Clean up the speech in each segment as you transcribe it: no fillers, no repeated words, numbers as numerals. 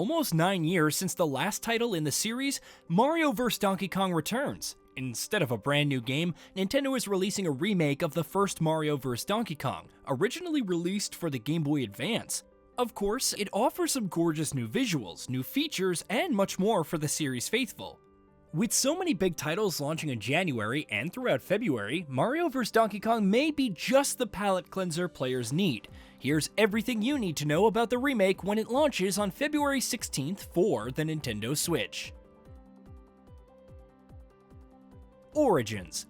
almost 9 years since the last title in the series, Mario vs. Donkey Kong returns. Instead of a brand new game, Nintendo is releasing a remake of the first Mario vs. Donkey Kong, originally released for the Game Boy Advance. Of course, it offers some gorgeous new visuals, new features, and much more for the series faithful. With so many big titles launching in January and throughout February, Mario vs. Donkey Kong may be just the palate cleanser players need. Here's everything you need to know about the remake when it launches on February 16th for the Nintendo Switch. Origins.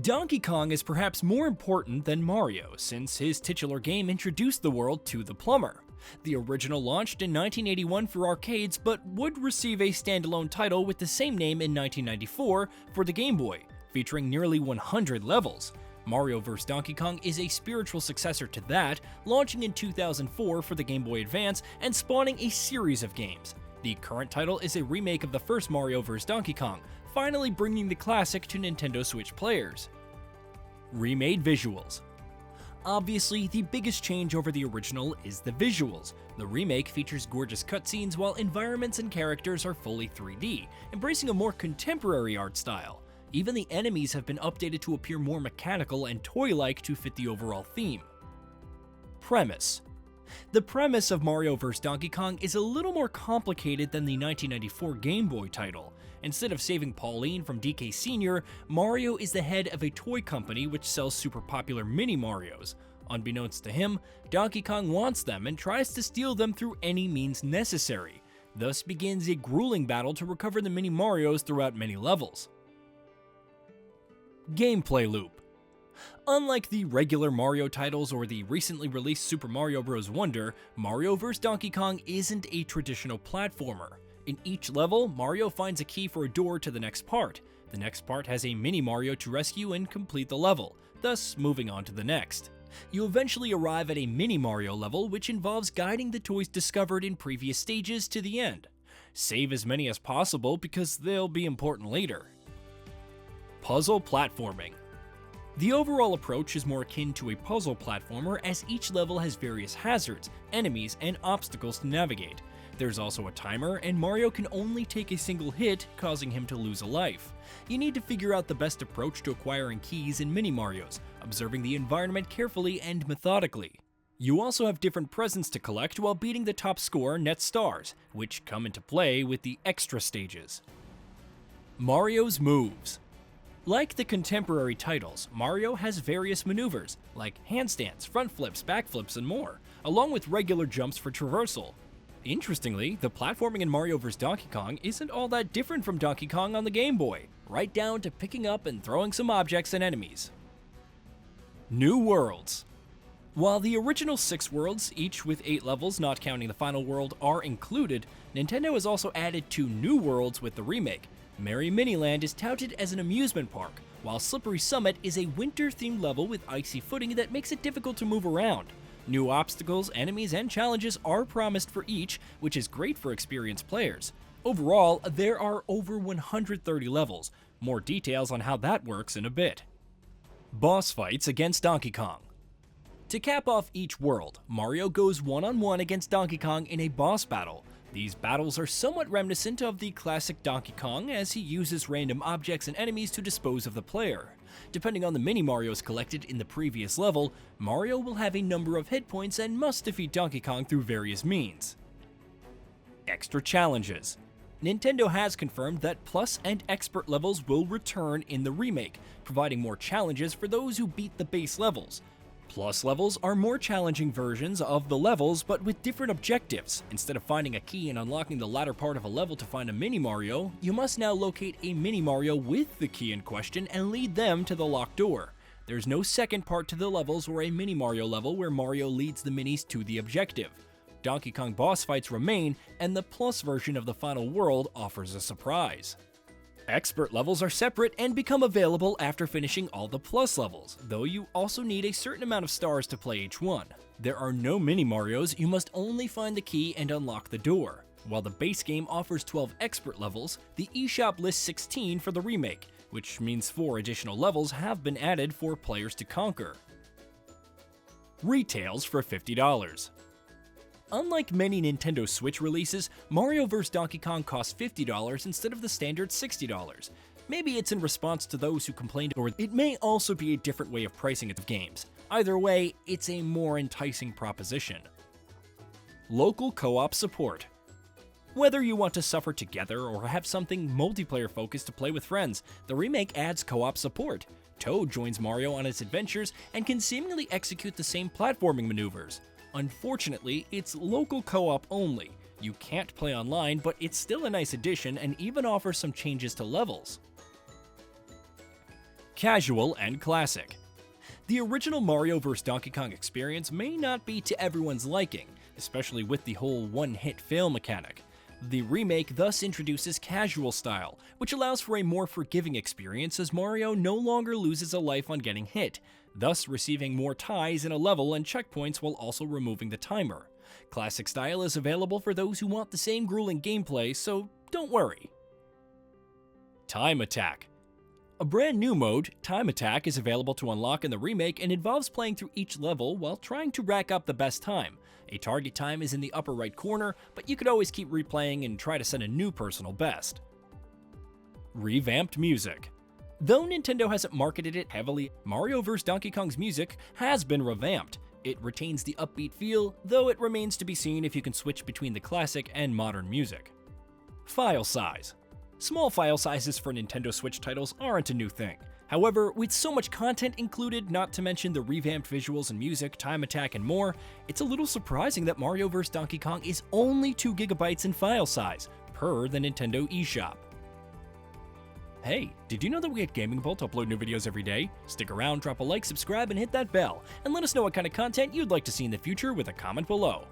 Donkey Kong is perhaps more important than Mario, since his titular game introduced the world to the plumber. The original launched in 1981 for arcades, but would receive a standalone title with the same name in 1994 for the Game Boy, featuring nearly 100 levels. Mario vs. Donkey Kong is a spiritual successor to that, launching in 2004 for the Game Boy Advance and spawning a series of games. The current title is a remake of the first Mario vs. Donkey Kong, finally bringing the classic to Nintendo Switch players. Remade visuals. Obviously, the biggest change over the original is the visuals. The remake features gorgeous cutscenes while environments and characters are fully 3D, embracing a more contemporary art style. Even the enemies have been updated to appear more mechanical and toy-like to fit the overall theme. Premise. The premise of Mario vs. Donkey Kong is a little more complicated than the 1994 Game Boy title. Instead of saving Pauline from DK Sr., Mario is the head of a toy company which sells super popular mini Marios. Unbeknownst to him, Donkey Kong wants them and tries to steal them through any means necessary. Thus begins a grueling battle to recover the mini Marios throughout many levels. Gameplay loop. Unlike the regular Mario titles or the recently released Super Mario Bros. Wonder, Mario vs. Donkey Kong isn't a traditional platformer. In each level, Mario finds a key for a door to the next part. The next part has a mini Mario to rescue and complete the level, thus moving on to the next. You eventually arrive at a mini Mario level, which involves guiding the toys discovered in previous stages to the end. Save as many as possible because they'll be important later. Puzzle platforming. The overall approach is more akin to a puzzle platformer as each level has various hazards, enemies, and obstacles to navigate. There's also a timer, and Mario can only take a single hit, causing him to lose a life. You need to figure out the best approach to acquiring keys in Mini Marios, observing the environment carefully and methodically. You also have different presents to collect while beating the top score net stars, which come into play with the extra stages. Mario's moves. Like the contemporary titles, Mario has various maneuvers, like handstands, front flips, back flips, and more, along with regular jumps for traversal. Interestingly, the platforming in Mario vs. Donkey Kong isn't all that different from Donkey Kong on the Game Boy, right down to picking up and throwing some objects and enemies. New worlds. While the original 6 worlds, each with 8 levels not counting the final world, are included, Nintendo has also added 2 new worlds with the remake. Merry Miniland is touted as an amusement park, while Slippery Summit is a winter-themed level with icy footing that makes it difficult to move around. New obstacles, enemies, and challenges are promised for each, which is great for experienced players. Overall, there are over 130 levels. More details on how that works in a bit. Boss fights against Donkey Kong. To cap off each world, Mario goes one-on-one against Donkey Kong in a boss battle. These battles are somewhat reminiscent of the classic Donkey Kong as he uses random objects and enemies to dispose of the player. Depending on the mini Marios collected in the previous level, Mario will have a number of hit points and must defeat Donkey Kong through various means. Extra challenges. Nintendo has confirmed that Plus and Expert levels will return in the remake, providing more challenges for those who beat the base levels. Plus levels are more challenging versions of the levels, but with different objectives. Instead of finding a key and unlocking the latter part of a level to find a mini Mario, you must now locate a mini Mario with the key in question and lead them to the locked door. There's no second part to the levels or a mini Mario level where Mario leads the minis to the objective. Donkey Kong boss fights remain, and the Plus version of the final world offers a surprise. Expert levels are separate and become available after finishing all the Plus levels, though you also need a certain amount of stars to play each one. There are no mini Marios, you must only find the key and unlock the door. While the base game offers 12 Expert levels, the eShop lists 16 for the remake, which means 4 additional levels have been added for players to conquer. Retails for $50. Unlike many Nintendo Switch releases, Mario vs. Donkey Kong costs $50 instead of the standard $60. Maybe it's in response to those who complained, or it may also be a different way of pricing its games. Either way, it's a more enticing proposition. Local co-op support. Whether you want to suffer together or have something multiplayer focused to play with friends, the remake adds co-op support. Toad joins Mario on its adventures and can seemingly execute the same platforming maneuvers. Unfortunately, it's local co-op only. You can't play online, but it's still a nice addition and even offers some changes to levels. Casual and classic. The original Mario vs. Donkey Kong experience may not be to everyone's liking, especially with the whole one-hit fail mechanic. The remake thus introduces casual style, which allows for a more forgiving experience as Mario no longer loses a life on getting hit, thus receiving more ties in a level and checkpoints while also removing the timer. Classic style is available for those who want the same grueling gameplay, so don't worry. Time Attack. A brand new mode, Time Attack, is available to unlock in the remake and involves playing through each level while trying to rack up the best time. A target time is in the upper right corner, but you could always keep replaying and try to set a new personal best. Revamped music. Though Nintendo hasn't marketed it heavily, Mario vs. Donkey Kong's music has been revamped. It retains the upbeat feel, though it remains to be seen if you can switch between the classic and modern music. File size. Small file sizes for Nintendo Switch titles aren't a new thing. However, with so much content included, not to mention the revamped visuals and music, Time Attack, and more, it's a little surprising that Mario vs. Donkey Kong is only 2 GB in file size, per the Nintendo eShop. Hey, did you know that we at Gaming Vault upload new videos every day? Stick around, drop a like, subscribe, and hit that bell, and let us know what kind of content you'd like to see in the future with a comment below.